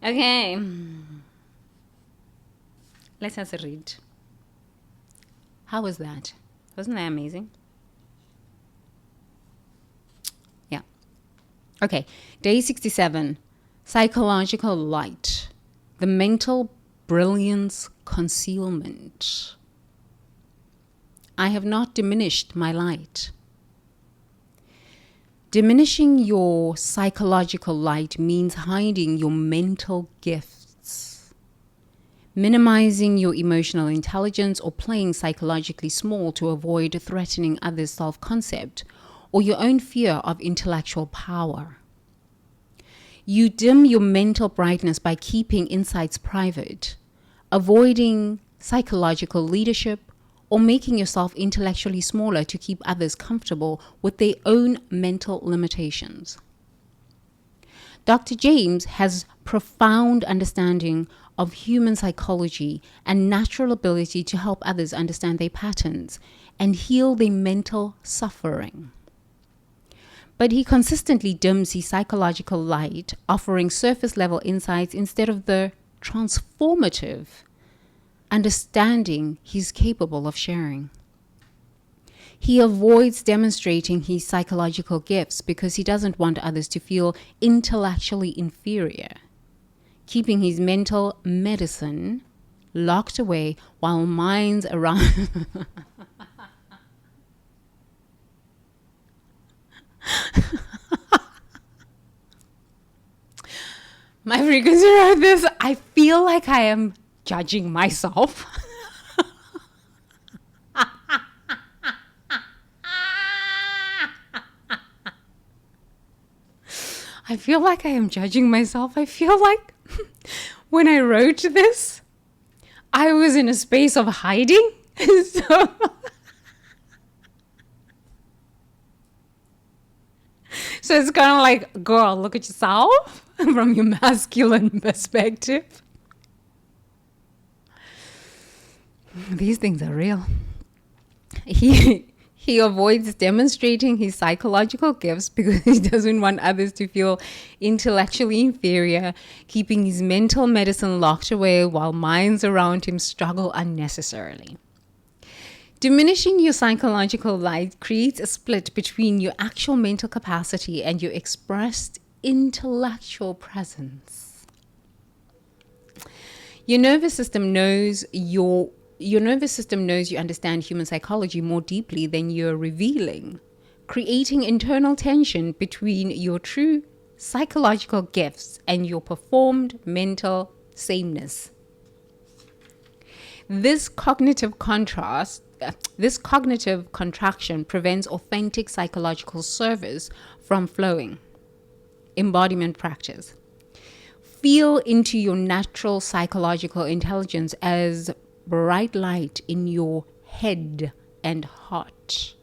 Okay. Let's have a read. How was that? Wasn't that amazing? Yeah. Okay. Day 67. Psychological light. The mental brilliance concealment. I have not diminished my light. Diminishing your psychological light means hiding your mental gifts, minimizing your emotional intelligence, or playing psychologically small to avoid threatening others' self-concept or your own fear of intellectual power. You dim your mental brightness by keeping insights private, avoiding psychological leadership, or making yourself intellectually smaller to keep others comfortable with their own mental limitations. Dr. James has profound understanding of human psychology and natural ability to help others understand their patterns and heal their mental suffering. But he consistently dims his psychological light, offering surface level insights instead of the transformative understanding he's capable of sharing. He avoids demonstrating his psychological gifts because he doesn't want others to feel intellectually inferior, keeping his mental medicine locked away while minds around my frequency around this, I feel like I am judging myself. I feel like I am judging myself. I feel like when I wrote this, I was in a space of hiding. So, so it's kind of like, girl, look at yourself from your masculine perspective. These things are real. He avoids demonstrating his psychological gifts because he doesn't want others to feel intellectually inferior, keeping his mental medicine locked away while minds around him struggle unnecessarily. Diminishing your psychological light creates a split between your actual mental capacity and your expressed intellectual presence. Your nervous system knows you understand human psychology more deeply than you're revealing, creating internal tension between your true psychological gifts and your performed mental sameness. This cognitive contraction prevents authentic psychological service from flowing. Embodiment practice. Feel into your natural psychological intelligence as bright light in your head and heart.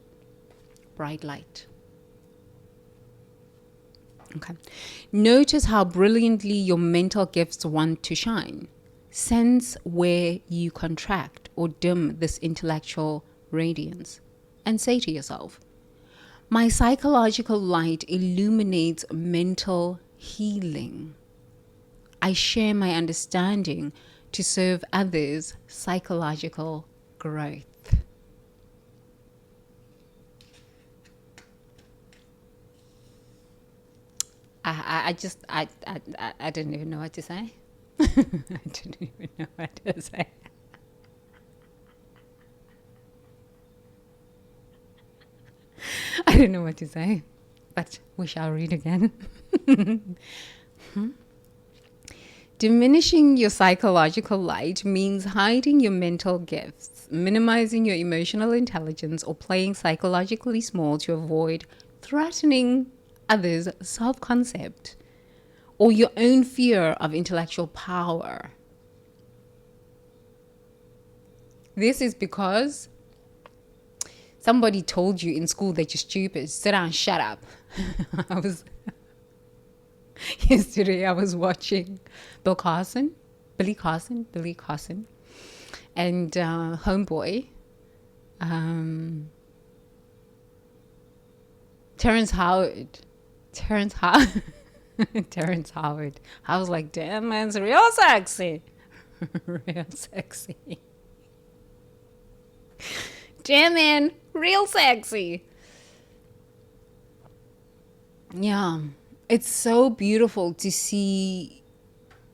Bright light. Okay. Notice how brilliantly your mental gifts want to shine. Sense where you contract or dim this intellectual radiance and say to yourself, my psychological light illuminates mental healing. I share my understanding to serve others' psychological growth. I didn't even know what to say. I didn't even know what to say. I didn't know what to say, but we shall read again. Diminishing your psychological light means hiding your mental gifts, minimizing your emotional intelligence, or playing psychologically small to avoid threatening others' self-concept or your own fear of intellectual power. This is because somebody told you in school that you're stupid. Sit down, shut up. Yesterday I was watching Billy Carson, and Homeboy, Terrence Howard. Terrence Howard. I was like, damn, man's real sexy. Real sexy. Damn, man, real sexy. Yeah, it's so beautiful to see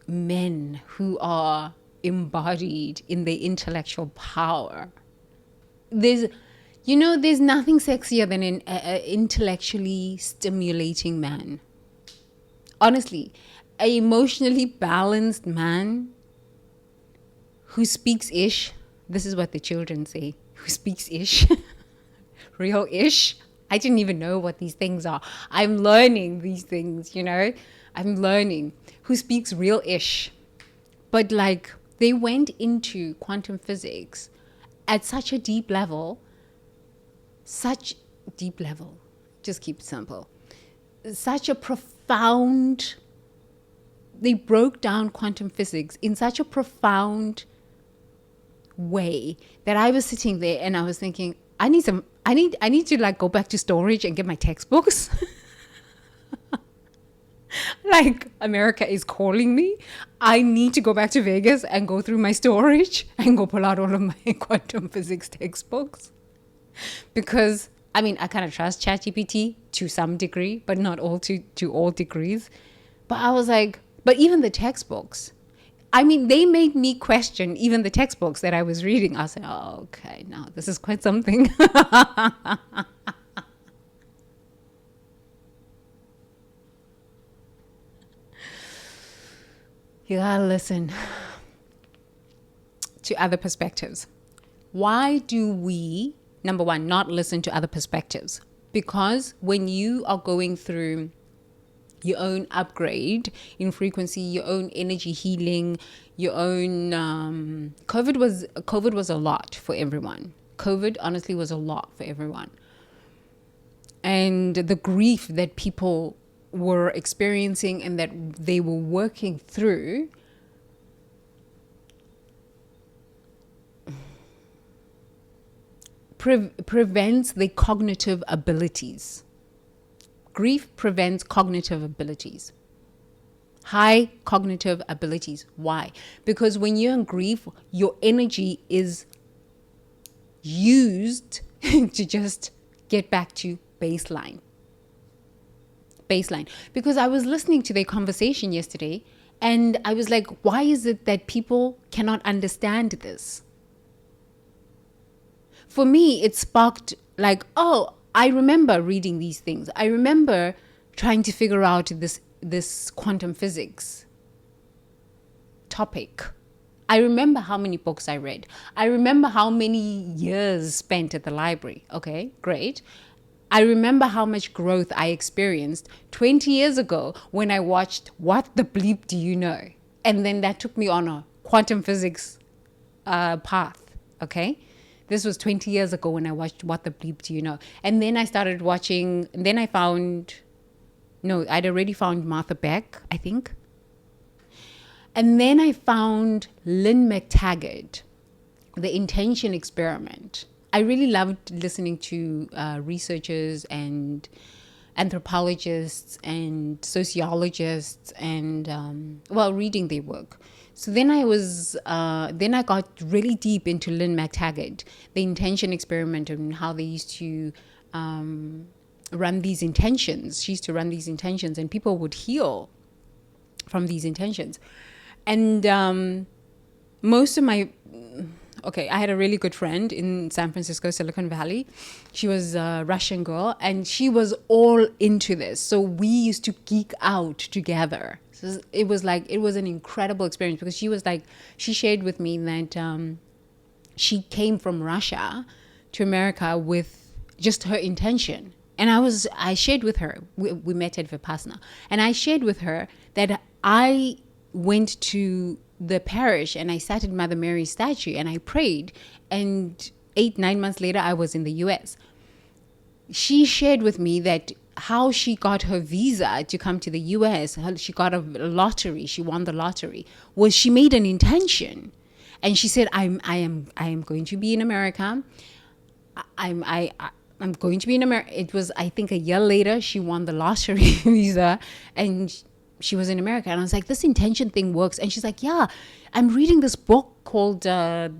men who are embodied in their intellectual power. There's, there's nothing sexier than an intellectually stimulating man. Honestly, an emotionally balanced man who speaks ish. This is what the children say. Who speaks ish. Real ish. I didn't even know what these things are. I'm learning these things, I'm learning. Who speaks real ish. But like, they went into quantum physics at such a deep level. Just keep it simple. Such a profound, they broke down quantum physics in such a profound way that I was sitting there and I was thinking, I need to like go back to storage and get my textbooks. Like, America is calling me. I need to go back to Vegas and go through my storage and go pull out all of my quantum physics textbooks. Because, I kind of trust ChatGPT to some degree, but not all to all degrees. But I was like, but even the textbooks, they made me question even the textbooks that I was reading. I was like, oh, okay, now this is quite something. You gotta listen to other perspectives. Why do we, number one, not listen to other perspectives? Because when you are going through your own upgrade in frequency, your own energy healing, your own COVID was a lot for everyone. COVID honestly was a lot for everyone. And the grief that people were experiencing and that they were working through prevents the cognitive abilities. Grief prevents cognitive abilities. High cognitive abilities. Why? Because when you're in grief, your energy is used to just get back to baseline. Because I was listening to their conversation yesterday and I was like, why is it that people cannot understand this? For me, it sparked like, oh, I remember reading these things. I remember trying to figure out this quantum physics topic. I remember how many books I read. I remember how many years spent at the library. Okay, great. I remember how much growth I experienced 20 years ago when I watched What the Bleep Do You Know? And then that took me on a quantum physics path, okay? This was 20 years ago when I watched What the Bleep Do You Know? And then I started watching, and then I'd already found Martha Beck, I think. And then I found Lynn McTaggart, The Intention Experiment. I really loved listening to researchers and anthropologists and sociologists and reading their work. So then I got really deep into Lynn McTaggart, The Intention Experiment, and how they used to run these intentions. She used to run these intentions and people would heal from these intentions. And I had a really good friend in San Francisco, Silicon Valley. She was a Russian girl and she was all into this. So we used to geek out together. So it was an incredible experience because she shared with me that she came from Russia to America with just her intention. And I shared with her, we met at Vipassana, and I shared with her that I went to the parish and I sat at Mother Mary's statue and I prayed, and 8-9 months later I was in the US. She shared with me that how she got her visa to come to the US, how she got a lottery, she won the lottery, was she made an intention. And she said, I am going to be in America. I'm going to be in America. It was, I think, a year later she won the lottery visa, and she was in America, and I was like, this intention thing works. And she's like, yeah, I'm reading this book called The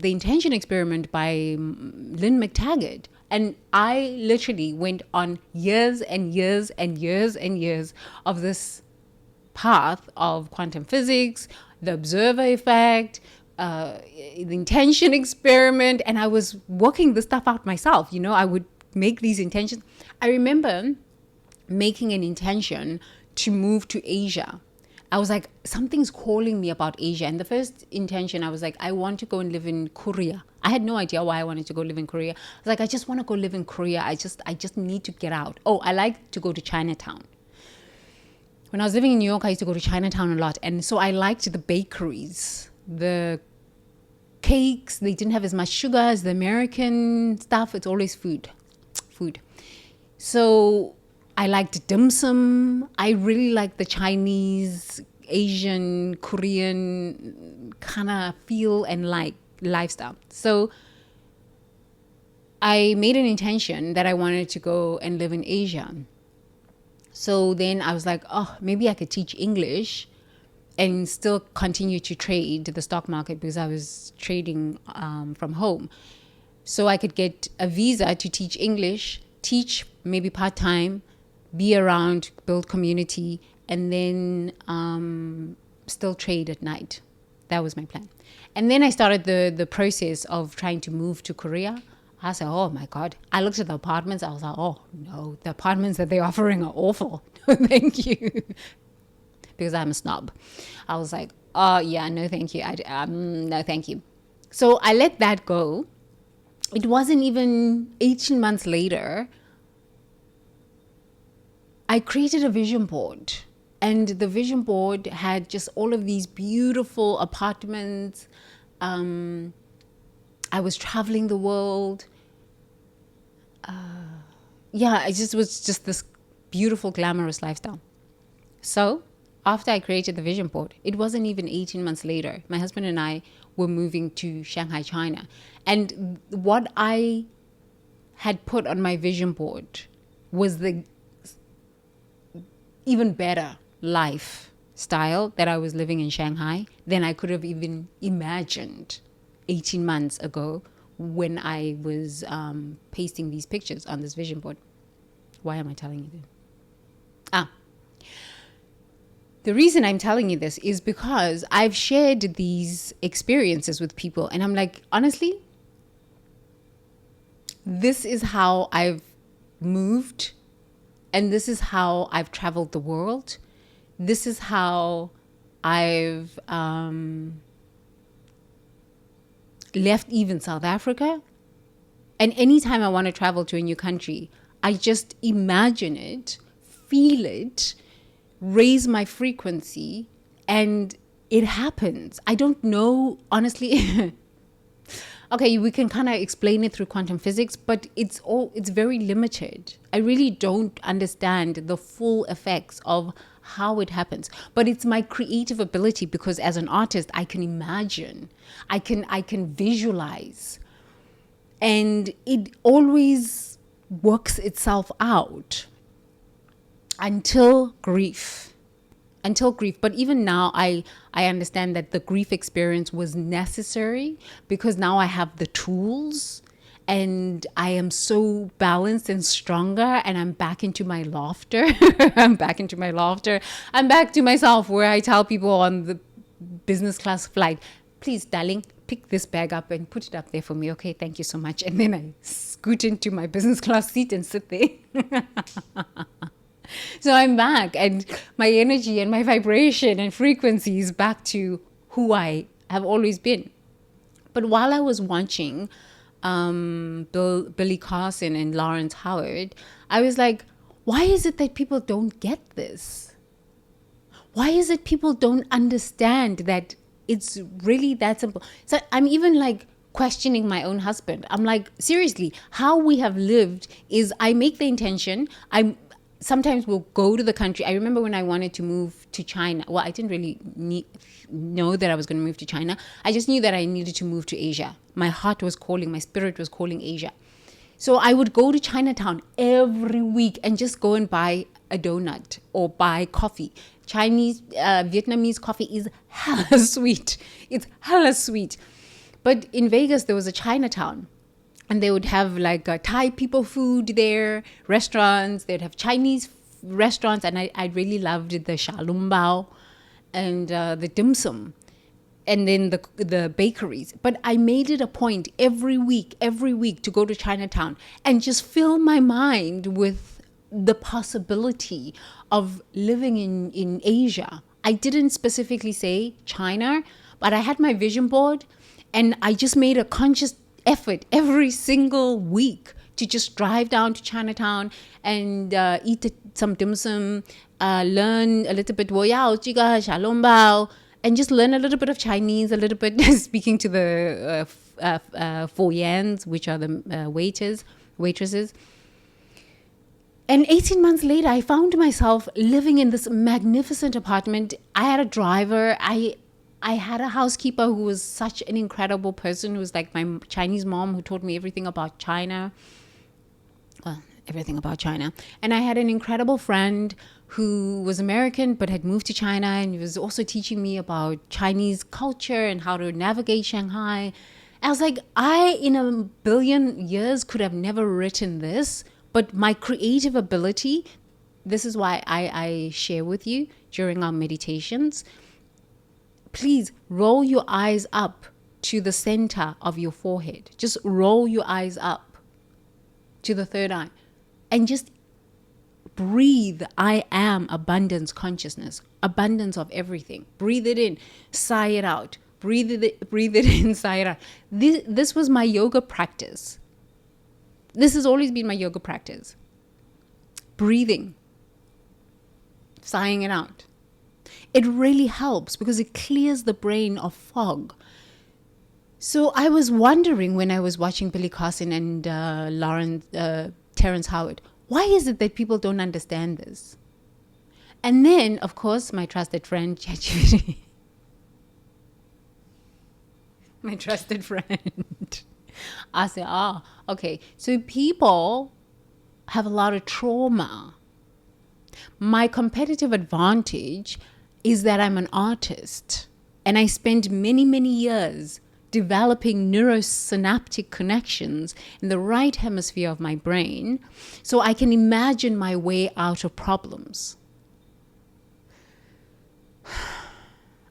Intention Experiment by Lynn McTaggart. And I literally went on years and years and years and years of this path of quantum physics, the observer effect, the intention experiment, and I was working this stuff out myself. I would make these intentions. I remember making an intention to move to Asia. I was like, something's calling me about Asia. And the first intention, I was like, I want to go and live in Korea. I had no idea why I wanted to go live in Korea. I was like, I just want to go live in Korea. I just need to get out. Oh, I like to go to Chinatown. When I was living in New York, I used to go to Chinatown a lot. And so I liked the bakeries, the cakes. They didn't have as much sugar as the American stuff. It's always food. So I liked dim sum. I really liked the Chinese, Asian, Korean kind of feel and like lifestyle. So I made an intention that I wanted to go and live in Asia. So then I was like, oh, maybe I could teach English and still continue to trade the stock market because I was trading from home. So I could get a visa to teach English, teach maybe part-time, be around, build community, and then still trade at night. That was my plan. And then I started the process of trying to move to Korea. I said, oh my God. I looked at the apartments. I was like, oh no, the apartments that they're offering are awful. Thank you. Because I'm a snob. I was like, oh yeah, no thank you. No thank you. So I let that go. It wasn't even 18 months later, I created a vision board. And the vision board had just all of these beautiful apartments. I was traveling the world. It was just this beautiful, glamorous lifestyle. So after I created the vision board, it wasn't even 18 months later. My husband and I were moving to Shanghai, China. And what I had put on my vision board was the even better lifestyle that I was living in Shanghai than I could have even imagined 18 months ago when I was pasting these pictures on this vision board. Why am I telling you this? The reason I'm telling you this is because I've shared these experiences with people and I'm like, honestly, this is how I've moved and this is how I've traveled the world. This is how I've left even South Africa. And anytime I want to travel to a new country, I just imagine it, feel it, raise my frequency, and it happens. I don't know, honestly. Okay, we can kind of explain it through quantum physics, but it's very limited. I really don't understand the full effects of how it happens. But it's my creative ability because as an artist, I can imagine, I can visualize, and it always works itself out until grief. But even now, I understand that the grief experience was necessary because now I have the tools and I am so balanced and stronger and I'm back into my laughter. I'm back to myself where I tell people on the business class flight, please, darling, pick this bag up and put it up there for me. Okay, thank you so much. And then I scoot into my business class seat and sit there. So I'm back and my energy and my vibration and frequency is back to who I have always been. But while I was watching Billy Carson and Lawrence Howard, I was like, why is it that people don't get this? Why is it people don't understand that it's really that simple? So I'm even like questioning my own husband. I'm like, seriously, how we have lived is I make the intention, sometimes we'll go to the country. I remember when I wanted to move to China. Well, I didn't really know that I was going to move to China. I just knew that I needed to move to Asia. My heart was calling, my spirit was calling Asia. So I would go to Chinatown every week and just go and buy a donut or buy coffee. Vietnamese coffee is hella sweet. It's hella sweet. But in Vegas, there was a Chinatown. And they would have like Thai people food there, restaurants. They'd have Chinese restaurants. And I really loved the Shalom Bao and the dim sum. And then the bakeries. But I made it a point every week to go to Chinatown and just fill my mind with the possibility of living in Asia. I didn't specifically say China, but I had my vision board and I just made a conscious effort every single week to just drive down to Chinatown and eat some dim sum, learn a little bit wo yao jiga shalom bao, and just learn a little bit of Chinese, a little bit speaking to the Fo Yans, which are the waitresses. And 18 months later, I found myself living in this magnificent apartment. I had a driver. I had a housekeeper who was such an incredible person, who was like my Chinese mom, who taught me everything about China. Well, everything about China. And I had an incredible friend who was American but had moved to China, and he was also teaching me about Chinese culture and how to navigate Shanghai. I was like, in a billion years could have never written this, but my creative ability, this is why I share with you during our meditations. Please roll your eyes up to the center of your forehead. Just roll your eyes up to the third eye and just breathe. I am abundance consciousness, abundance of everything. Breathe it in, sigh it out. Breathe it in, sigh it out. This was my yoga practice. This has always been my yoga practice. Breathing, sighing it out. It really helps because it clears the brain of fog. So I was wondering when I was watching Billy Carson and Terrence Howard, why is it that people don't understand this? And then, of course, my trusted friend, ChatGPT. My trusted friend. I said, okay. So people have a lot of trauma. My competitive advantage is that I'm an artist. And I spent many, many years developing neurosynaptic connections in the right hemisphere of my brain so I can imagine my way out of problems.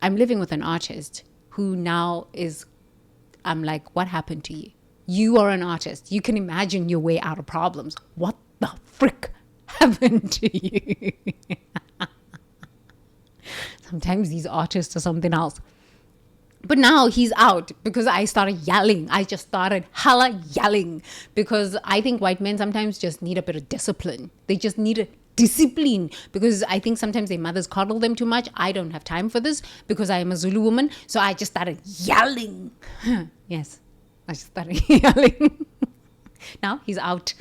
I'm living with an artist who now is, I'm like, what happened to you? You are an artist. You can imagine your way out of problems. What the frick happened to you? Sometimes these artists are something else. But now he's out because I started yelling. I just started hella yelling because I think white men sometimes just need a bit of discipline. They just need a discipline because I think sometimes their mothers coddle them too much. I don't have time for this because I am a Zulu woman. So I just started yelling. Yes, I just started yelling. Now he's out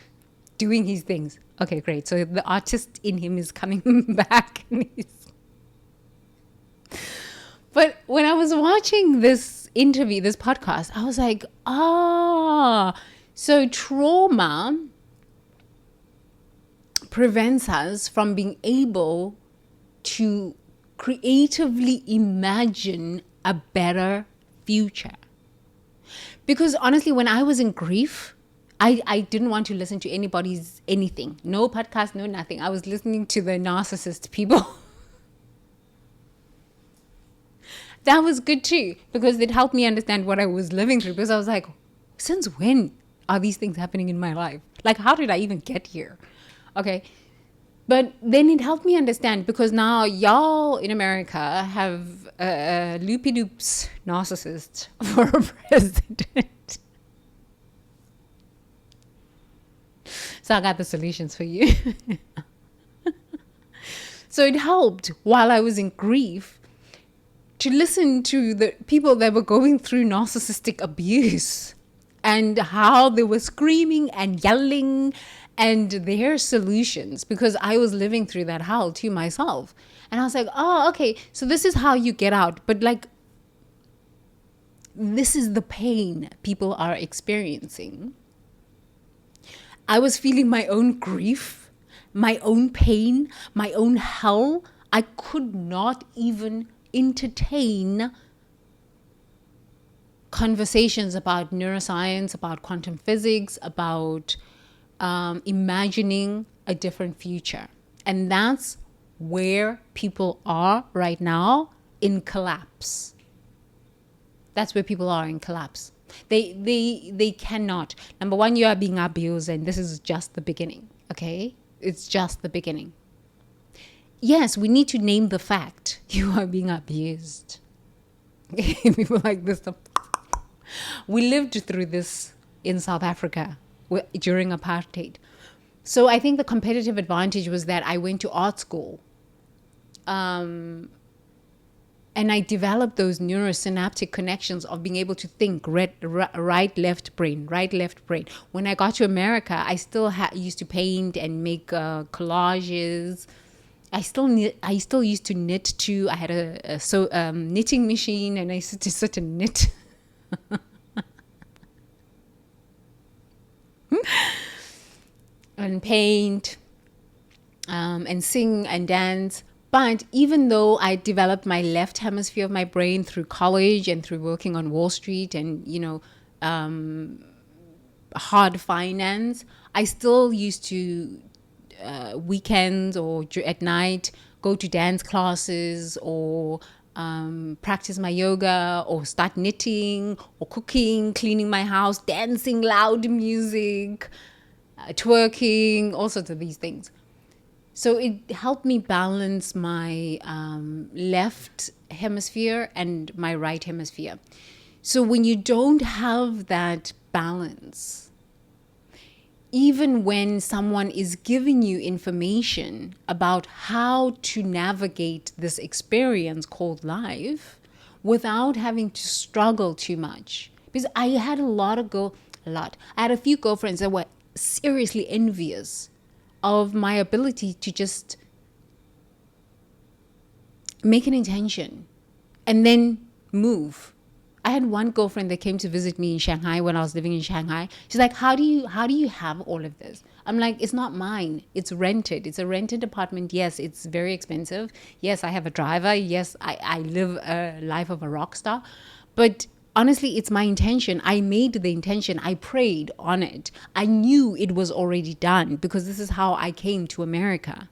doing his things. Okay, great. So the artist in him is coming back. But when I was watching this interview, this podcast, I was like, so trauma prevents us from being able to creatively imagine a better future. Because honestly, when I was in grief, I didn't want to listen to anybody's anything. No podcast, no nothing. I was listening to the narcissist people. That was good too, because it helped me understand what I was living through. Because I was like, since when are these things happening in my life? Like, how did I even get here? Okay. But then it helped me understand because now y'all in America have a loopy-doops narcissist for a president. So I got the solutions for you. So it helped while I was in grief to listen to the people that were going through narcissistic abuse and how they were screaming and yelling and their solutions, because I was living through that hell too myself. And I was like, okay, so this is how you get out. But like, this is the pain people are experiencing. I was feeling my own grief my own pain, my own hell. I could not even entertain conversations about neuroscience, about quantum physics, about imagining a different future. And that's where people are right now, in collapse. That's where people are in collapse. They cannot. Number one, you are being abused, and this is just the beginning. Okay? It's just the beginning. Yes, we need to name the fact you are being abused. People like this stuff. We lived through this in South Africa during apartheid. So I think the competitive advantage was that I went to art school. And I developed those neurosynaptic connections of being able to think right, left brain. When I got to America, I still used to paint and make collages. I still used to knit too. I had a knitting machine, and I used to sit and knit. And paint, and sing and dance. But even though I developed my left hemisphere of my brain through college and through working on Wall Street and, hard finance, I still used to weekends or at night go to dance classes or practice my yoga or start knitting or cooking, cleaning my house, dancing loud music, twerking, all sorts of these things. So it helped me balance my left hemisphere and my right hemisphere. So when you don't have that balance, even when someone is giving you information about how to navigate this experience called life without having to struggle too much. Because I had I had a few girlfriends that were seriously envious of my ability to just make an intention and then move. I had one girlfriend that came to visit me in Shanghai when I was living in Shanghai. She's like, how do you have all of this? I'm like, it's not mine. It's rented. It's a rented apartment. Yes, it's very expensive. Yes, I have a driver. Yes, I live a life of a rock star. But honestly, it's my intention. I made the intention. I prayed on it. I knew it was already done because this is how I came to America.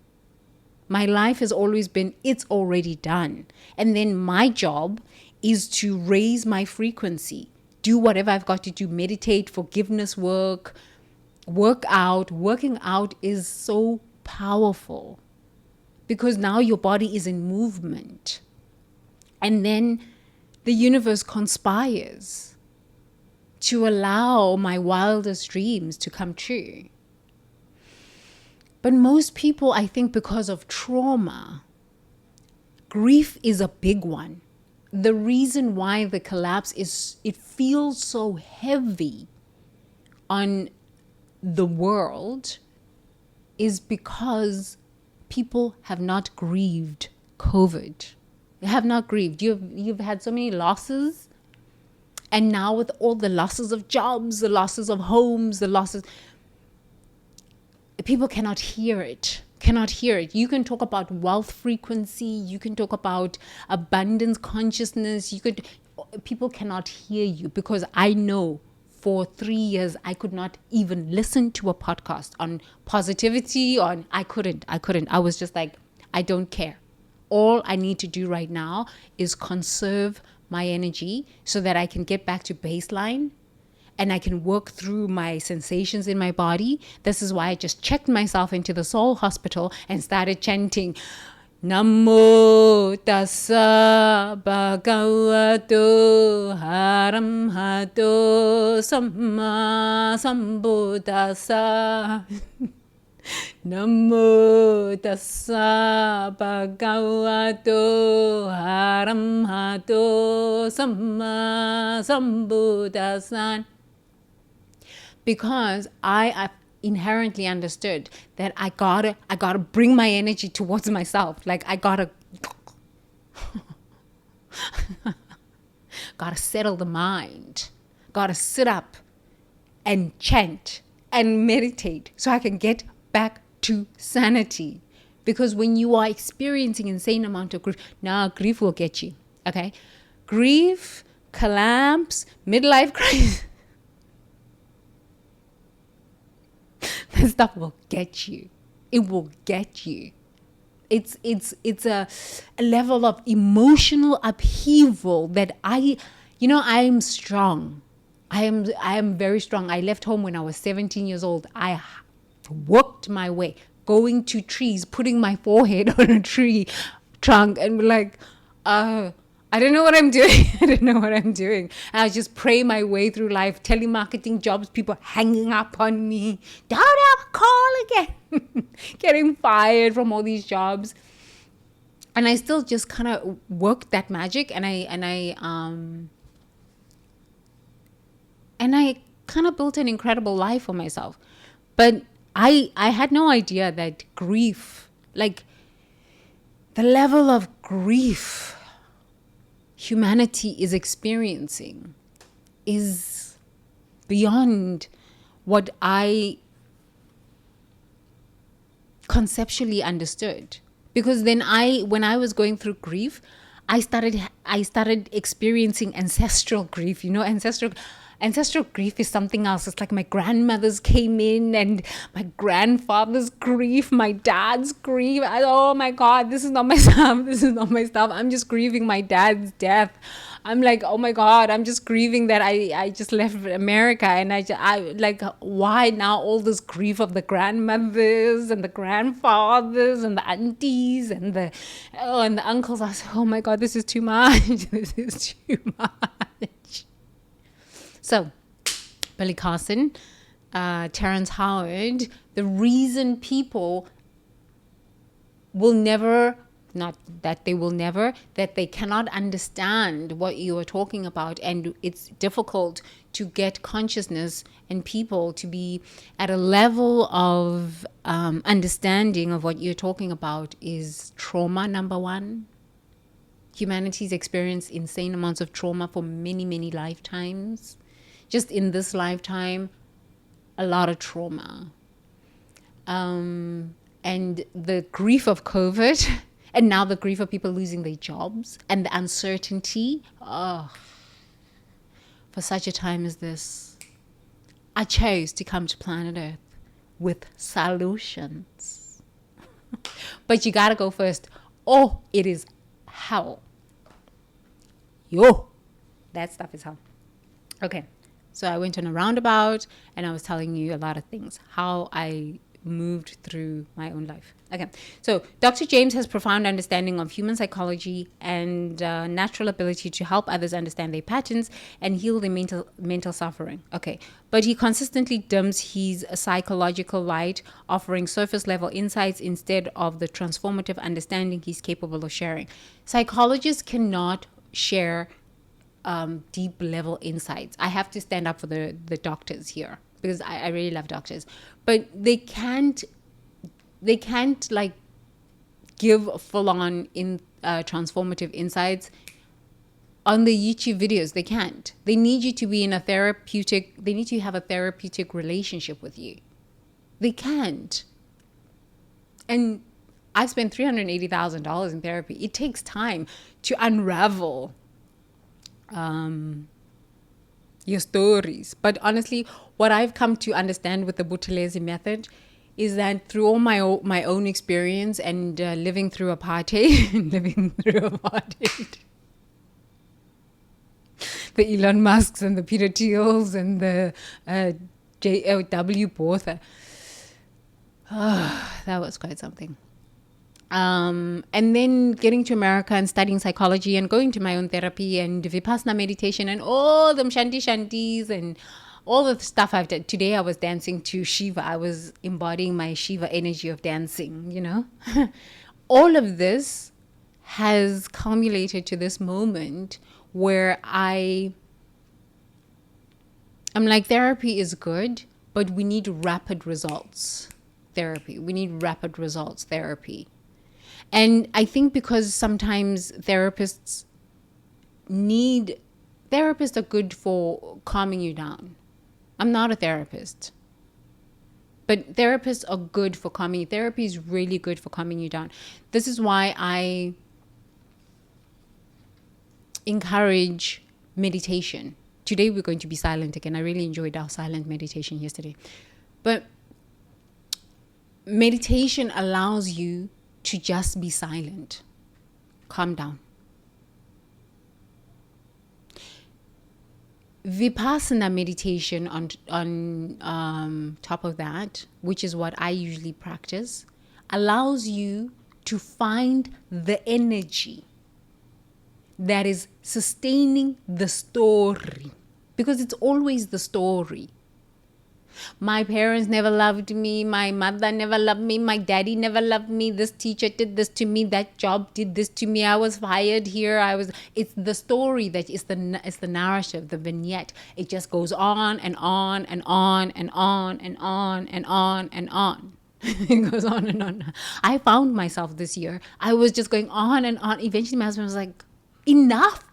My life has always been, it's already done. And then my job is to raise my frequency, do whatever I've got to do, meditate, forgiveness work, work out. Working out is so powerful because now your body is in movement. And then the universe conspires to allow my wildest dreams to come true. But most people, I think because of trauma, grief is a big one. The reason why the collapse is, it feels so heavy on the world is because people have not grieved COVID. They have not grieved. You've had so many losses. And now with all the losses of jobs, the losses of homes, the losses, people cannot hear it. You can talk about wealth frequency. You can talk about abundance consciousness. People cannot hear you because I know for 3 years, I could not even listen to a podcast on positivity. I couldn't. I was just like, I don't care. All I need to do right now is conserve my energy so that I can get back to baseline and I can work through my sensations in my body. This is why I just checked myself into the soul hospital and started chanting, Namo tassa bhagavato haramhato samma sambuddhassa. Namo tassa bhagavato haramhato samma sambuddhassa. Because I inherently understood that I gotta bring my energy towards myself. Like I gotta settle the mind. Gotta sit up and chant and meditate so I can get back to sanity. Because when you are experiencing insane amount of grief, now grief will get you. Okay? Grief, collapse, midlife crisis. That stuff will get you. It will get you. It's a level of emotional upheaval that I'm strong. I am very strong. I left home when I was 17 years old. I worked my way, going to trees, putting my forehead on a tree trunk and be like, I don't know what I'm doing. I don't know what I'm doing. And I just pray my way through life, telemarketing jobs, people hanging up on me. Don't ever call again. Getting fired from all these jobs. And I still just kind of worked that magic, and I kind of built an incredible life for myself. But I had no idea that grief, like the level of grief humanity is experiencing, is beyond what I conceptually understood. Because then when I was going through grief, I started experiencing ancestral grief. Ancestral grief is something else. It's like my grandmothers came in, and my grandfather's grief, my dad's grief. Oh my God, this is not my stuff. This is not my stuff. I'm just grieving my dad's death. I'm like, oh my God, I'm just grieving that I just left America, and I like, why now all this grief of the grandmothers and the grandfathers and the aunties and the uncles. I was like, oh my God, this is too much. This is too much. So, Billy Carson, Terrence Howard, the reason people will never, not that they will never, that they cannot understand what you are talking about, and it's difficult to get consciousness and people to be at a level of understanding of what you're talking about, is trauma, number one. Humanity's experienced insane amounts of trauma for many, many lifetimes. Just in this lifetime, a lot of trauma. And the grief of COVID, and now the grief of people losing their jobs, and the uncertainty. For such a time as this, I chose to come to planet Earth with solutions. But you gotta go first. Oh, it is hell. Yo, that stuff is hell. Okay. So I went on a roundabout, and I was telling you a lot of things, how I moved through my own life. Okay. So Dr. James has profound understanding of human psychology and natural ability to help others understand their patterns and heal their mental suffering. Okay. But he consistently dims his psychological light, offering surface level insights instead of the transformative understanding he's capable of sharing. Psychologists cannot share deep level insights. I have to stand up for the doctors here, because I really love doctors, but they can't like give full on transformative insights on the YouTube videos. They can't. They need you to be in a therapeutic. They need to have a therapeutic relationship with you. They can't. And I've spent $380,000 in therapy. It takes time to unravel your stories. But honestly, what I've come to understand with the Buthelezi method is that through all my own experience and living through apartheid, the Elon Musks and the Peter Thiels and the J.W. Botha, that was quite something. And then getting to America and studying psychology and going to my own therapy and Vipassana meditation and all them shantis and all the stuff I've done. Today I was dancing to Shiva. I was embodying my Shiva energy of dancing, All of this has culminated to this moment where I'm like, therapy is good, but we need rapid results therapy. We need rapid results therapy. And I think because sometimes therapists are good for calming you down. I'm not a therapist. But therapists are good for calming. Therapy is really good for calming you down. This is why I encourage meditation. Today we're going to be silent again. I really enjoyed our silent meditation yesterday. But meditation allows you to just be silent. Calm down. Vipassana meditation on top of that, which is what I usually practice, allows you to find the energy that is sustaining the story, because it's always the story. My parents never loved me. My mother never loved me. My daddy never loved me. This teacher did this to me. That job did this to me. I was fired here. It's the story that is the narrative, the vignette. It just goes on and on and on and on and on and on and on. It goes on and on. I found myself this year. I was just going on and on. Eventually my husband was like, enough.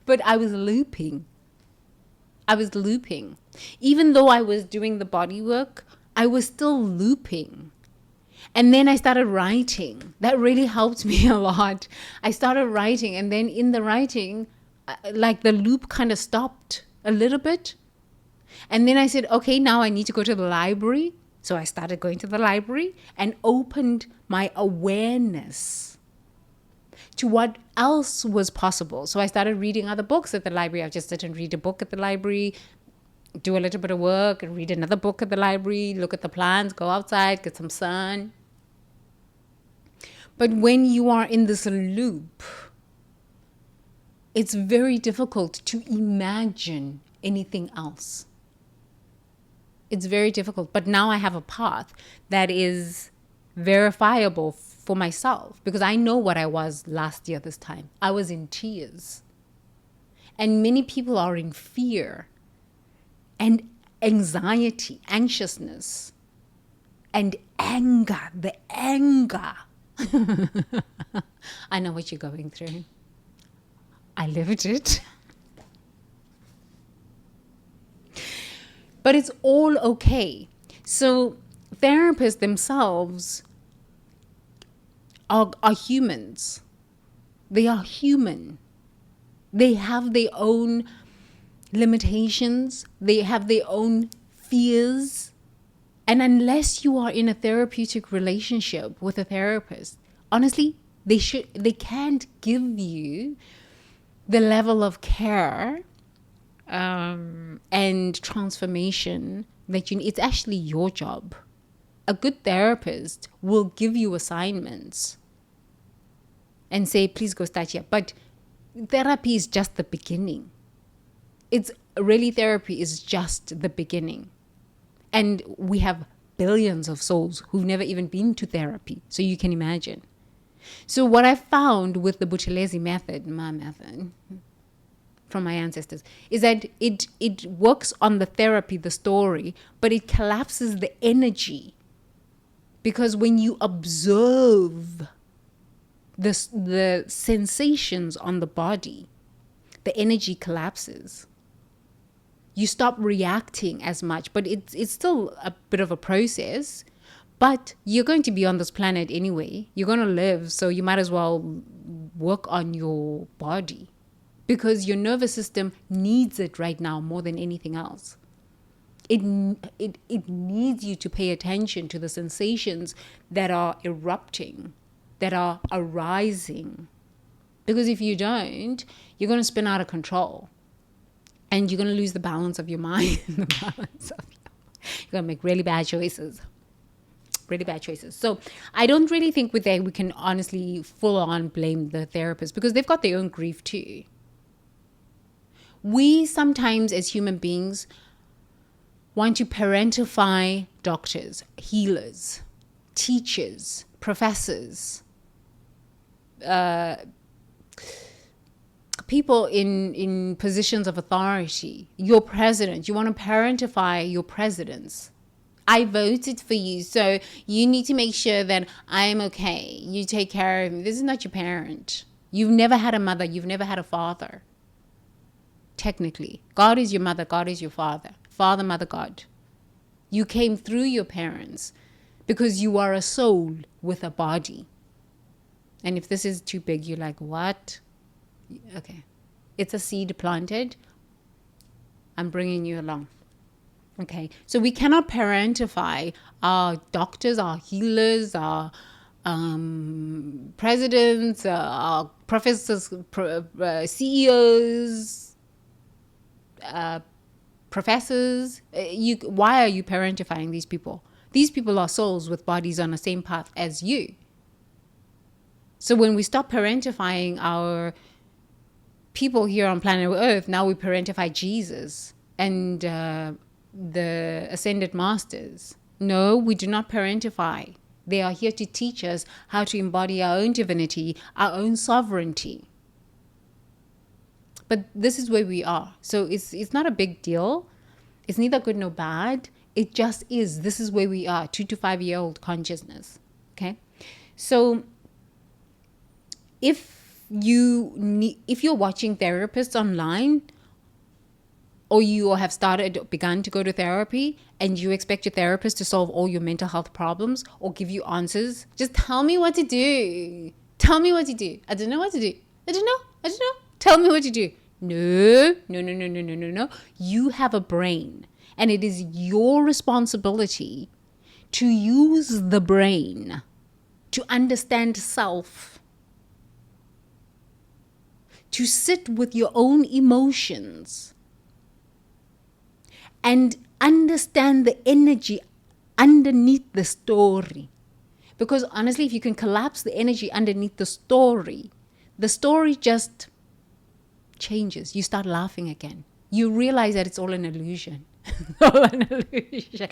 But I was looping. Even though I was doing the body work, I was still looping. And then I started writing. That really helped me a lot. I started writing, and then in the writing, like the loop kind of stopped a little bit. And then I said, okay, now I need to go to the library. So I started going to the library and opened my awareness to what else was possible. So I started reading other books at the library. I just didn't read a book at the library, do a little bit of work, and read another book at the library, look at the plants, go outside, get some sun. But when you are in this loop, it's very difficult to imagine anything else. It's very difficult. But now I have a path that is verifiable for myself, because I know what I was last year this time. I was in tears. And many people are in fear and anxiety, anxiousness, and anger. The anger. I know what you're going through. I lived it. But it's all okay. So therapists themselves are humans. They are human. They have their own limitations. They have their own fears. And unless you are in a therapeutic relationship with a therapist, honestly, they can't give you the level of care and transformation that you need. It's actually your job. A good therapist will give you assignments and say, please go start here. But therapy is just the beginning. Therapy is just the beginning. And we have billions of souls who've never even been to therapy. So you can imagine. So what I found with the Buthelezi method, my method, from my ancestors, is that it works on the therapy, the story, but it collapses the energy. Because when you observe the sensations on the body, the energy collapses. You stop reacting as much, but it's still a bit of a process. But you're going to be on this planet anyway. You're going to live, so you might as well work on your body, because your nervous system needs it right now more than anything else. It needs you to pay attention to the sensations that are erupting, that are arising. Because if you don't, you're going to spin out of control. And you're going to lose the balance of your mind. You're going to make really bad choices. Really bad choices. So I don't really think we can honestly full on blame the therapist, because they've got their own grief too. We sometimes as human beings want to parentify doctors, healers, teachers, professors, people in positions of authority, your president. You want to parentify your presidents. I voted for you, so you need to make sure that I'm okay. You take care of me. This is not your parent. You've never had a mother. You've never had a father. Technically, God is your mother. God is your father. Father, Mother, God. You came through your parents because you are a soul with a body. And if this is too big, you're like, what? Okay. It's a seed planted. I'm bringing you along. Okay. So we cannot parentify our doctors, our healers, our presidents, our professors, CEOs, professors. Why are you parentifying these people? These people are souls with bodies on the same path as you. So when we stop parentifying our people here on planet Earth, now we parentify Jesus and the ascended masters. No, we do not parentify. They are here to teach us how to embody our own divinity, our own sovereignty. But this is where we are. So it's not a big deal. It's neither good nor bad. It just is. This is where we are, 2 to 5 year old consciousness. Okay. So if you're watching therapists online, or you have begun to go to therapy, and you expect your therapist to solve all your mental health problems or give you answers, just tell me what to do. Tell me what to do. I don't know what to do. I don't know. Tell me what to do. No. You have a brain, and it is your responsibility to use the brain to understand self, to sit with your own emotions and understand the energy underneath the story. Because honestly, if you can collapse the energy underneath the story just changes. You start laughing again. You realize that it's all an illusion. All an illusion.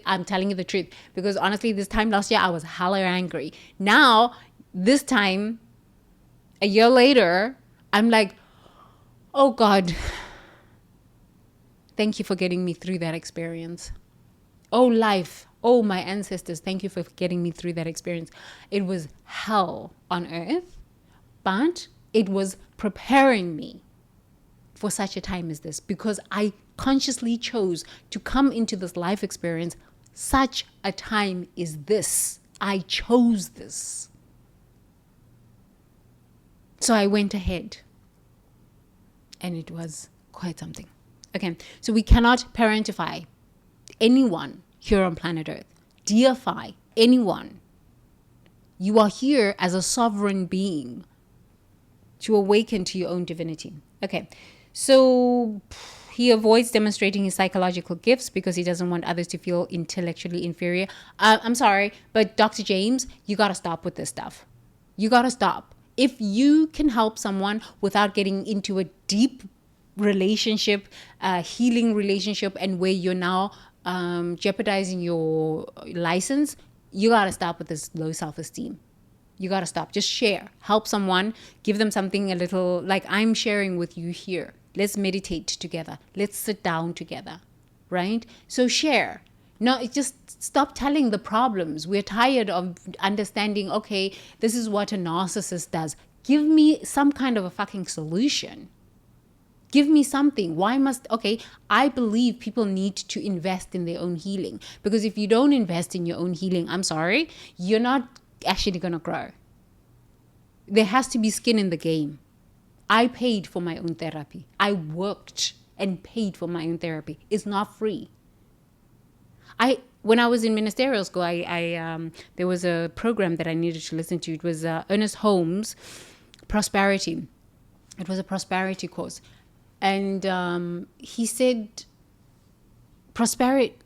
I'm telling you the truth. Because honestly, this time last year, I was hella angry. Now, this time, a year later, I'm like, oh God, thank you for getting me through that experience. Oh life, oh my ancestors, thank you for getting me through that experience. It was hell on earth, but it was preparing me for such a time as this, because I consciously chose to come into this life experience. Such a time is this. I chose this. So I went ahead, and it was quite something. Okay, so we cannot parentify anyone here on planet Earth, deify anyone. You are here as a sovereign being to awaken to your own divinity. Okay, so he avoids demonstrating his psychological gifts because he doesn't want others to feel intellectually inferior. I'm sorry, but Dr. James, you got to stop with this stuff. You got to stop. If you can help someone without getting into a deep relationship, healing relationship, and where you're now jeopardizing your license, you got to stop with this low self-esteem. You got to stop. Just share. Help someone. Give them something a little, like I'm sharing with you here. Let's meditate together. Let's sit down together. Right? So share. No, just stop telling the problems. We're tired of understanding, okay, this is what a narcissist does. Give me some kind of a fucking solution. Give me something. I believe people need to invest in their own healing. Because if you don't invest in your own healing, I'm sorry, you're not actually going to grow. There has to be skin in the game. I paid for my own therapy. I worked and paid for my own therapy. It's not free. When I was in ministerial school, there was a program that I needed to listen to. It was Ernest Holmes' Prosperity. It was a prosperity course. And he said, prosperity,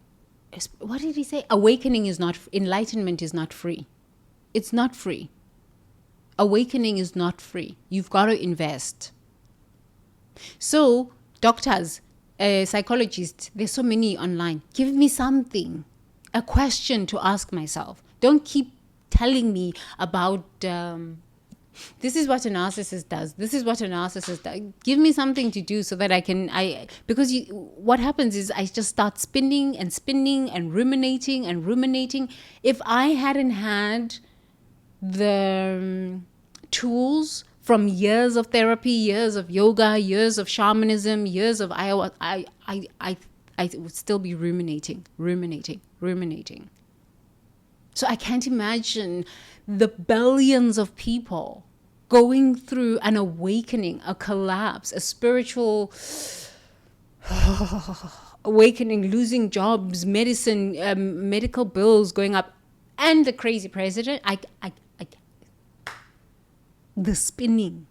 what did he say? Enlightenment is not free. It's not free. Awakening is not free. You've got to invest. So, doctors, psychologists, there's so many online. Give me something, a question to ask myself. Don't keep telling me about this is what a narcissist does. This is what a narcissist does. Give me something to do so that because what happens is I just start spinning and ruminating. If I hadn't had the tools from years of therapy, years of yoga, years of shamanism, years of ayahuasca, I I would still be ruminating. So I can't imagine the billions of people going through an awakening, a collapse, a spiritual awakening, losing jobs, medicine, medical bills going up, and the crazy president. The spinning.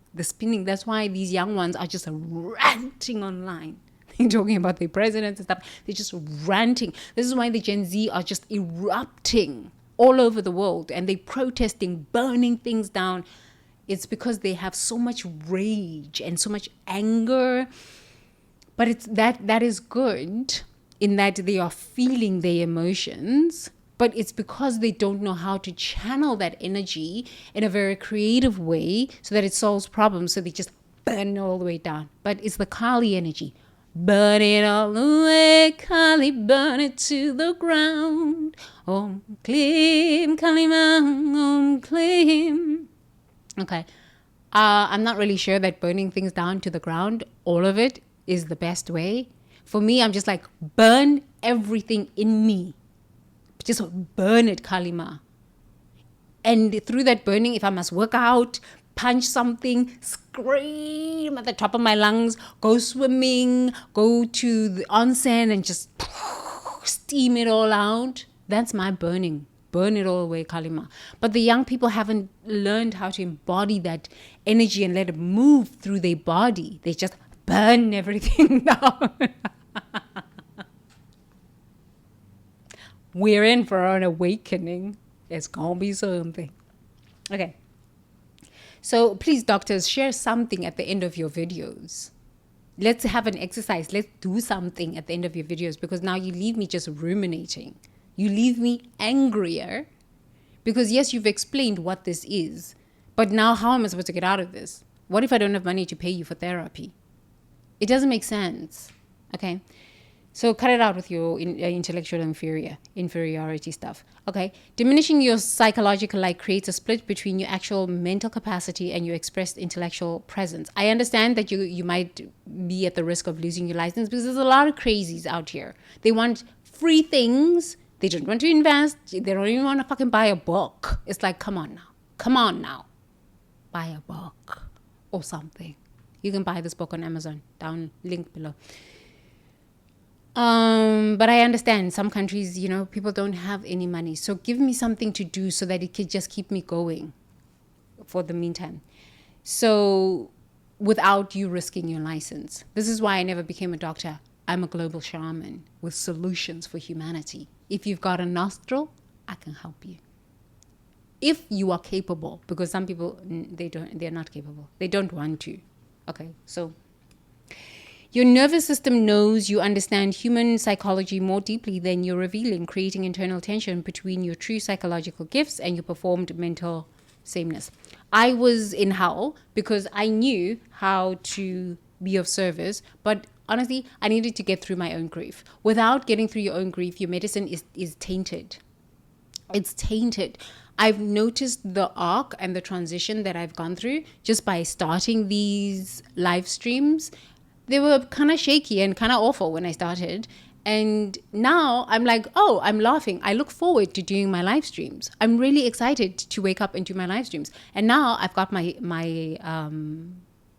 That's why these young ones are just ranting online. They're talking about their presidents and stuff. They're just ranting. This is why the Gen Z are just erupting all over the world, and they're protesting, burning things down. It's because they have so much rage and so much anger. But it's that is good in that they are feeling their emotions, but it's because they don't know how to channel that energy in a very creative way so that it solves problems. So they just burn it all the way down. But it's the Kali energy. Burn it all away, Kali, burn it to the ground. Om Klim, Kalima, Om Klim. Okay. I'm not really sure that burning things down to the ground, all of it, is the best way. For me, I'm just like, burn everything in me. Just burn it, Kalima. And through that burning, if I must work out, punch something, scream at the top of my lungs, go swimming, go to the onsen and just steam it all out. That's my burning. Burn it all away, Kalima. But the young people haven't learned how to embody that energy and let it move through their body. They just burn everything down. We're in for an awakening. It's going to be something. Okay. So please, doctors, share something at the end of your videos. Let's have an exercise. Let's do something at the end of your videos, because now you leave me just ruminating. You leave me angrier because, yes, you've explained what this is. But now how am I supposed to get out of this? What if I don't have money to pay you for therapy? It doesn't make sense. Okay. So cut it out with your intellectual inferiority stuff. Okay. Diminishing your psychological light creates a split between your actual mental capacity and your expressed intellectual presence. I understand that you might be at the risk of losing your license because there's a lot of crazies out here. They want free things. They don't want to invest. They don't even want to fucking buy a book. It's like, come on now. Buy a book or something. You can buy this book on Amazon. Down, link below. But I understand some countries, people don't have any money. So give me something to do so that it can just keep me going for the meantime. So without you risking your license. This is why I never became a doctor. I'm a global shaman with solutions for humanity. If you've got a nostril, I can help you. If you are capable, because some people, they're not capable. They don't want to. Okay, so your nervous system knows you understand human psychology more deeply than you're revealing, creating internal tension between your true psychological gifts and your performed mental sameness. I was in hell because I knew how to be of service, but honestly, I needed to get through my own grief. Without getting through your own grief, your medicine is tainted. It's tainted. I've noticed the arc and the transition that I've gone through just by starting these live streams. They were kind of shaky and kind of awful when I started. And now I'm like, oh, I'm laughing. I look forward to doing my live streams. I'm really excited to wake up and do my live streams. And now I've got my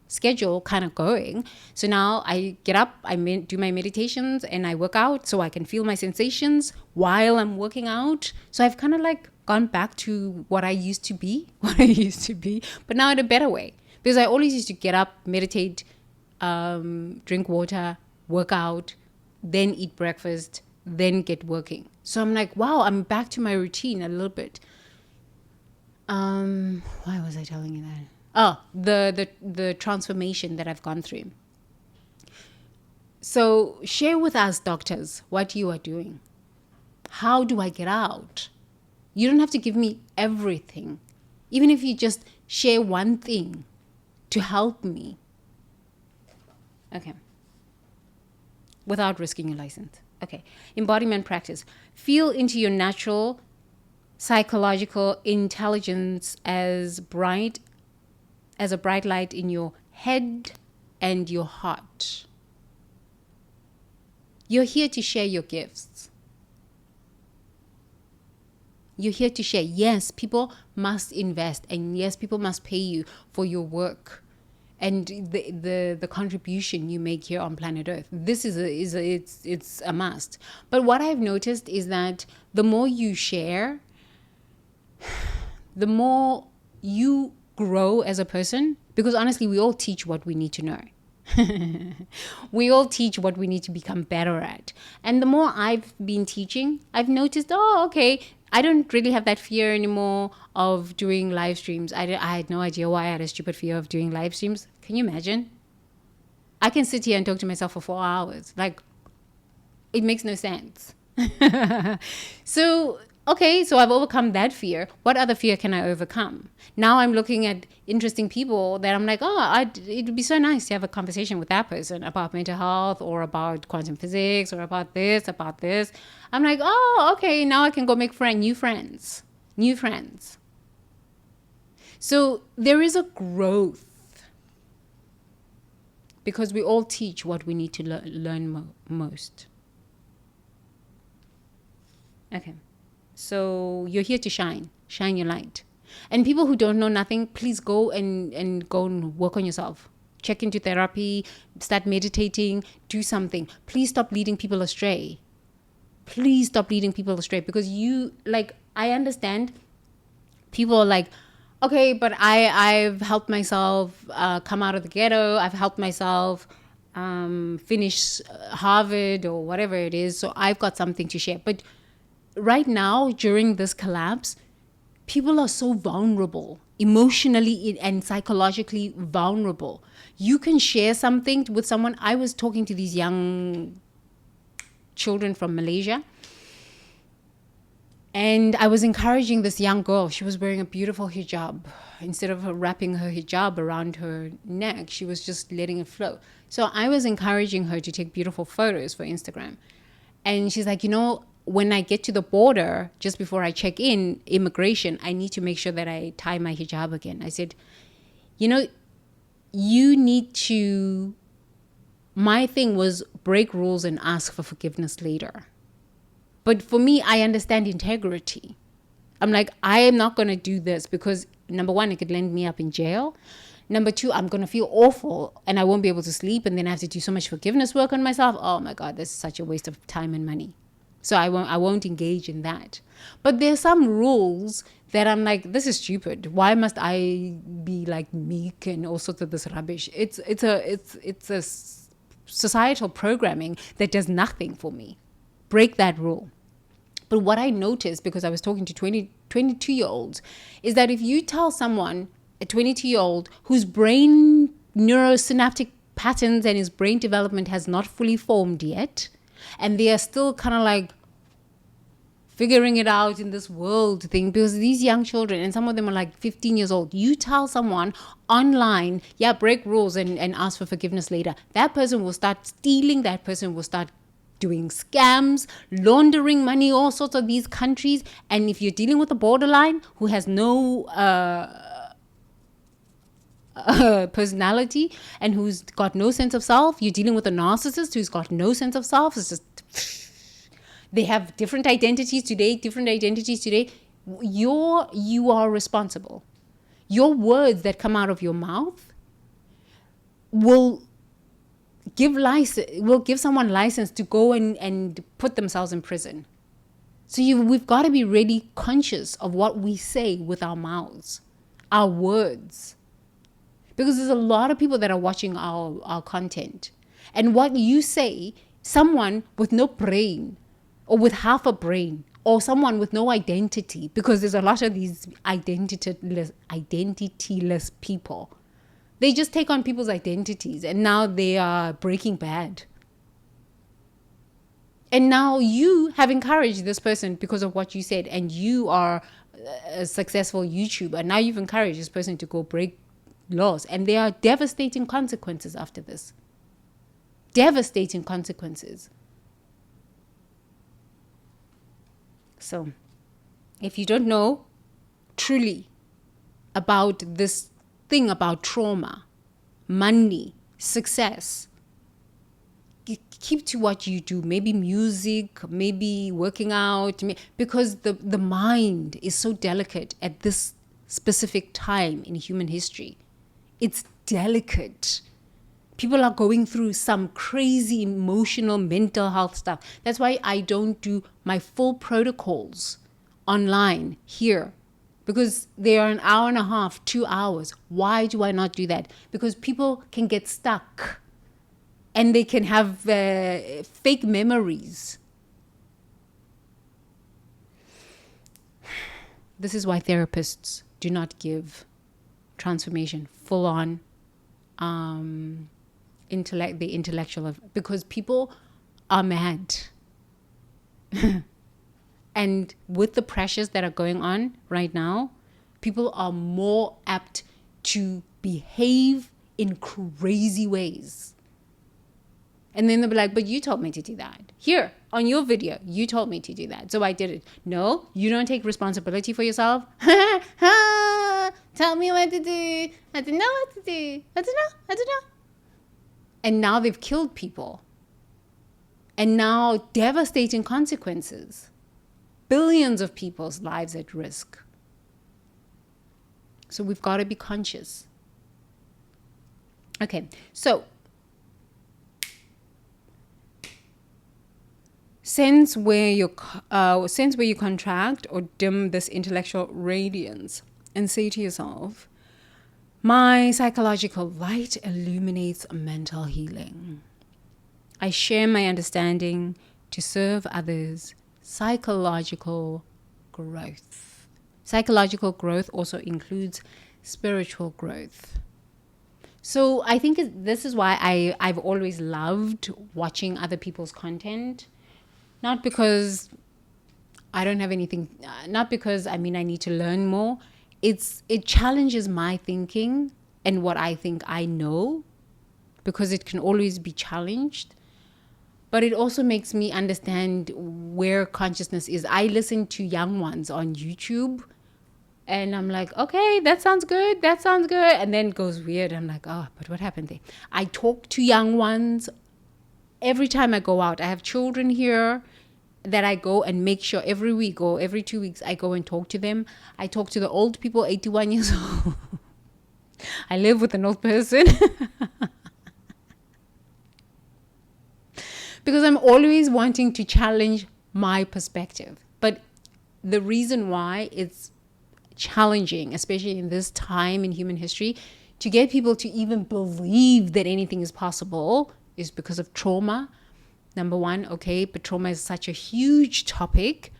schedule kind of going. So now I get up, I do my meditations, and I work out so I can feel my sensations while I'm working out. So I've kind of like gone back to what I used to be, but now in a better way. Because I always used to get up, meditate, drink water, work out, then eat breakfast, then get working. So I'm like, wow, I'm back to my routine a little bit. Why was I telling you that? Oh, the transformation that I've gone through. So share with us, doctors, what you are doing. How do I get out? You don't have to give me everything. Even if you just share one thing to help me. Okay. Without risking your license. Okay. Embodiment practice. Feel into your natural psychological intelligence as a bright light in your head and your heart. You're here to share your gifts. You're here to share. Yes, people must invest, and yes, people must pay you for your work and the contribution you make here on planet Earth. This it's a must. But what I've noticed is that the more you share, the more you grow as a person, because honestly, we all teach what we need to know. We all teach what we need to become better at. And the more I've been teaching, I've noticed, oh, okay, I don't really have that fear anymore of doing live streams. I had no idea why I had a stupid fear of doing live streams. Can you imagine? I can sit here and talk to myself for 4 hours. Like, it makes no sense. So, okay, so I've overcome that fear. What other fear can I overcome? Now I'm looking at interesting people that I'm like, it would be so nice to have a conversation with that person about mental health or about quantum physics or about this, about this. I'm like, oh, okay, now I can go make new friends. So there is a growth because we all teach what we need to learn most. Okay. So you're here to shine your light. And people who don't know nothing, please go and work on yourself. Check into therapy, start meditating, do something. Please stop leading people astray. Because I understand people are like, okay, but I've helped myself come out of the ghetto. I've helped myself finish Harvard or whatever it is. So I've got something to share. But right now, during this collapse, people are so vulnerable, emotionally and psychologically vulnerable. You can share something with someone. I was talking to these young children from Malaysia, and I was encouraging this young girl. She was wearing a beautiful hijab. Instead of her wrapping her hijab around her neck, she was just letting it flow. So I was encouraging her to take beautiful photos for Instagram. And she's like, when I get to the border, just before I check in, immigration, I need to make sure that I tie my hijab again. I said, you need to, my thing was break rules and ask for forgiveness later. But for me, I understand integrity. I'm like, I am not going to do this because, number one, it could land me up in jail. Number two, I'm going to feel awful and I won't be able to sleep. And then I have to do so much forgiveness work on myself. Oh my God, this is such a waste of time and money. So I won't engage in that. But there's some rules that I'm like, this is stupid. Why must I be like meek and all sorts of this rubbish? It's a societal programming that does nothing for me. Break that rule. But what I noticed, because I was talking to 22-year-olds, is that if you tell someone, a 22-year-old whose brain neurosynaptic patterns and his brain development has not fully formed yet, and they are still kind of like figuring it out in this world thing, because these young children, and some of them are like 15 years old, you tell someone online, break rules and ask for forgiveness later, that person will start stealing, that person will start doing scams, laundering money, all sorts of these countries. And if you're dealing with a borderline who has no personality and who's got no sense of self, you're dealing with a narcissist who's got no sense of self. It's just, they have different identities today. You are responsible. Your words that come out of your mouth will give someone license to go and put themselves in prison. So we've got to be really conscious of what we say with our mouths, our words. Because there's a lot of people that are watching our content. And what you say, someone with no brain or with half a brain or someone with no identity, because there's a lot of these identityless people. They just take on people's identities and now they are Breaking Bad. And now you have encouraged this person because of what you said, and you are a successful YouTuber. Now you've encouraged this person to go break laws, and there are devastating consequences after this. Devastating consequences. So, if you don't know truly about this thing about trauma, money, success, keep to what you do. Maybe music, maybe working out, because the mind is so delicate at this specific time in human history. It's delicate. People are going through some crazy emotional, mental health stuff. That's why I don't do my full protocols online here, because they are an hour and a half, 2 hours. Why do I not do that? Because people can get stuck and they can have fake memories. This is why therapists do not give transformation full on the intellectual, because people are mad. And with the pressures that are going on right now, people are more apt to behave in crazy ways. And then they'll be like, but you told me to do that. Here, on your video, you told me to do that. So I did it. No, you don't take responsibility for yourself. Tell me what to do. I don't know what to do. I don't know. And now they've killed people. And now devastating consequences. Billions of people's lives at risk. So we've got to be conscious. Okay, so sense where you contract or dim this intellectual radiance and say to yourself, my psychological light illuminates mental healing. I share my understanding to serve others. Psychological growth. Psychological growth also includes spiritual growth. So I think this is why I've always loved watching other people's content. Not because I don't have anything, not because I need to learn more. It challenges my thinking and what I think I know, because it can always be challenged. But it also makes me understand where consciousness is. I listen to young ones on YouTube and I'm like, okay, that sounds good. And then it goes weird. I'm like, oh, but what happened there? I talk to young ones every time I go out. I have children here that I go and make sure every week or every 2 weeks I go and talk to them. I talk to the old people, 81 years old. I live with an old person. Because I'm always wanting to challenge my perspective. But the reason why it's challenging, especially in this time in human history, to get people to even believe that anything is possible is because of trauma. Number one, okay, but trauma is such a huge topic.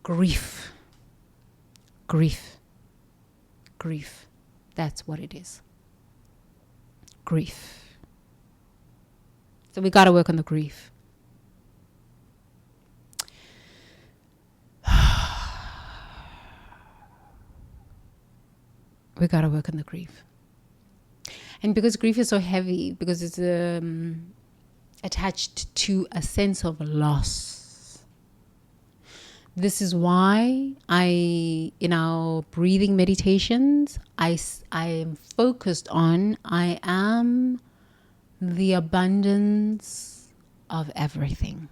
Grief. That's what it is. Grief. So we got to work on the grief. We got to work on the grief. And because grief is so heavy, because it's attached to a sense of loss. This is why in our breathing meditations, I am focused on, I am the abundance of everything.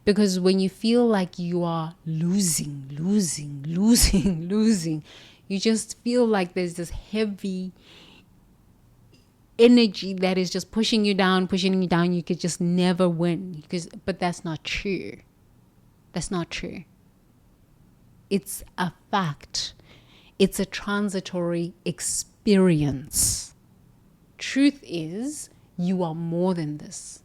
Because when you feel like you are losing, you just feel like there's this heavy energy that is just pushing you down. You could just never win. But that's not true. It's a fact. It's a transitory experience. Truth is, you are more than this.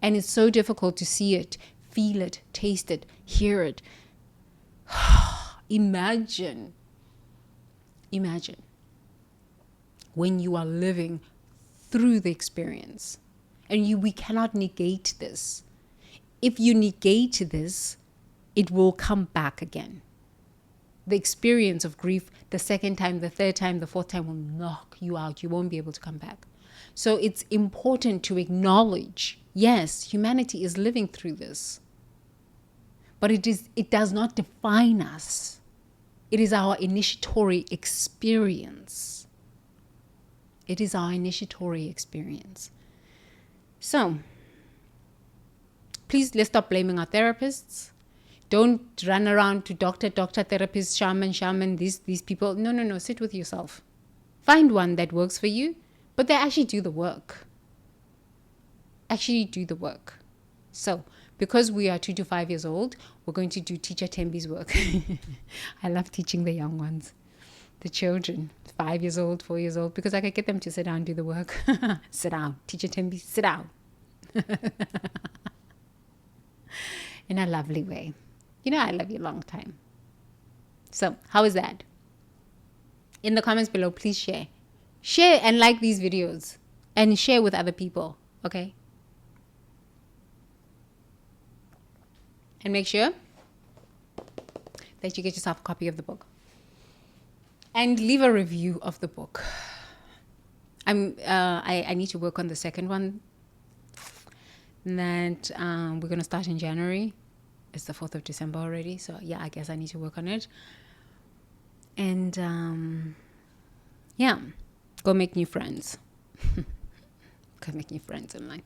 And it's so difficult to see it, feel it, taste it, hear it. Imagine when you are living through the experience. And we cannot negate this. If you negate this, it will come back again. The experience of grief, the second time, the third time, the fourth time will knock you out. You won't be able to come back. So it's important to acknowledge, yes, humanity is living through this. But it does not define us. It is our initiatory experience. It is our initiatory experience. So, please, let's stop blaming our therapists. Don't run around to doctor, therapist, shaman, these people. No. Sit with yourself. Find one that works for you, but they actually do the work. So, because we are 2 to 5 years old, we're going to do Teacher Tembi's work. I love teaching the young ones, the children, 5 years old, 4 years old, because I can get them to sit down and do the work. Sit down. Teacher Tembi, sit down. In a lovely way. I love you a long time. So, how is that? In the comments below, please share. Share and like these videos. And share with other people. Okay? And make sure that you get yourself a copy of the book. And leave a review of the book. I need to work on the second one. That we're going to start in January. It's the 4th of December already. So, yeah, I guess I need to work on it. And, yeah, go make new friends. Go make new friends online.